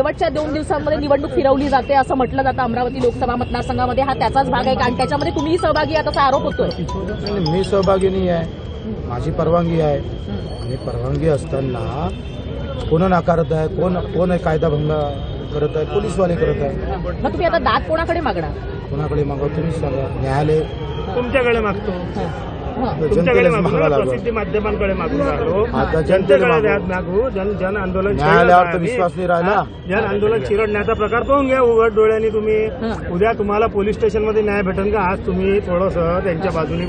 शेवटच्या 2 दिवसांमध्ये निवडणूक फिरवली जाते असं म्हटलं जातं अमरावती लोकसभा मतदारसंघामध्ये. हा त्याचाच भाग आहे का आणि त्याच्यामध्ये तुम्हीही सहभागी आहात असा आरोप होतोय? मी सहभागी नाही आहे, माझी परवानगी आहे आणि परवानगी असताना कोण नाकारत आहे, कोण कायदा भंग करत आहे? पोलीसवाले करत आहे. मग तुम्ही आता दाद कोणाकडे मागणार? कोणाकडे मागवा तुम्हीच सांगा. न्यायालय तुमच्याकडे मागतो, जनतेलाच मागावं लागलं. प्रसिद्धी माध्यमांकडे मागून राहिलो, आता जनतेकडे मागू. जन आंदोलन न्यायालयावर तर विश्वास नाही राहिला. जन आंदोलन चिरडण्याचा प्रकार पाहून घ्या उघड डोळ्यांनी तुम्ही. उद्या तुम्हाला पोलीस स्टेशनमध्ये न्याय भेटेल का? आज तुम्ही थोडंसं त्यांच्या बाजूने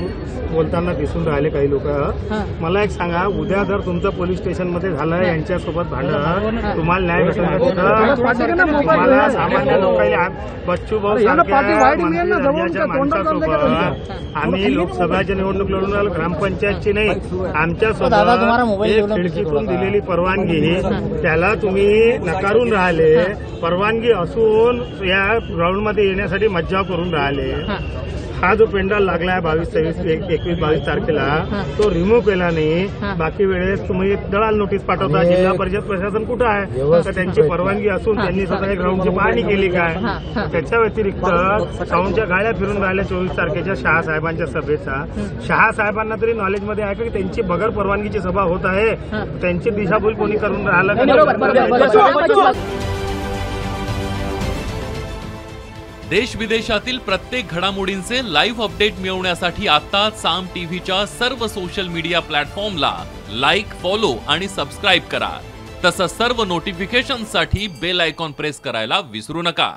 बोलताना दिसून राहिले काही लोक. मला एक सांगा, उद्या जर तुमचं पोलीस स्टेशनमध्ये झालं यांच्यासोबत भांडण, तुम्हाला न्याय भेटेल का? तुम्हाला सामान्य लोकांना बच्चू भाऊ सारख्या माणसासोबत आम्ही लोकसभेच्या निवडणूक लढून राहिलो, ग्रामपंचायतची नाही. आमच्यासोबत एक खिडकीतून दिलेली परवानगी त्याला तुम्ही नकारून राहिले. परवानगी असून या ग्राउंडमध्ये येण्यासाठी मज्जाव करून राहिले. हा जो पेंडाल लागलाय 21-22 तारखेला तो रिमूव्ह केला नाही. बाकी वेळेस तुम्ही दलाल नोटीस पाठवता. जिल्हा परिषद प्रशासन कुठं आहे? तर त्यांची परवानगी असून त्यांनी स्वतः ग्राउंडची पाहणी केली काय? त्याच्या व्यतिरिक्त साऊंडच्या गाड्या फिरून राहिल्या 24 तारखेच्या शहा साहेबांच्या सभेचा. शहा साहेबांना तरी नॉलेजमध्ये आहे की त्यांची बगर परवानगीची सभा होत आहे? त्यांची दिशाभूल कोणी करून राहिलं? देश विदेशातील प्रत्येक घडामोडींचे लाईव्ह अपडेट मिळवण्यासाठी आता साम टीव्हीच्या सर्व सोशल मीडिया प्लॅटफॉर्मला लाईक, फॉलो आणि सबस्क्राईब करा. तसंच सर्व नोटिफिकेशनसाठी बेल आयकॉन प्रेस करायला विसरू नका.